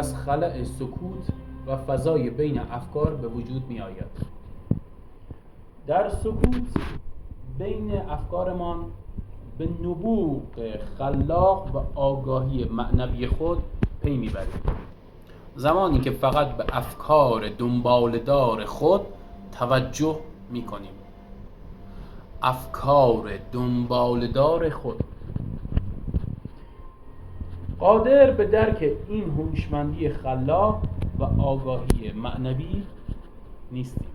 از خلأ سکوت و فضای بین افکار به وجود می آید. در سکوت بین افکارمان به نبوغ خلاق و آگاهی معنوی خود پی میبریم. زمانی که فقط به افکار دنبالدار خود توجه میکنیم. افکار دنبالدار خود. قادر به درک این هوشمندی خلاق و آگاهی معنوی نیستیم.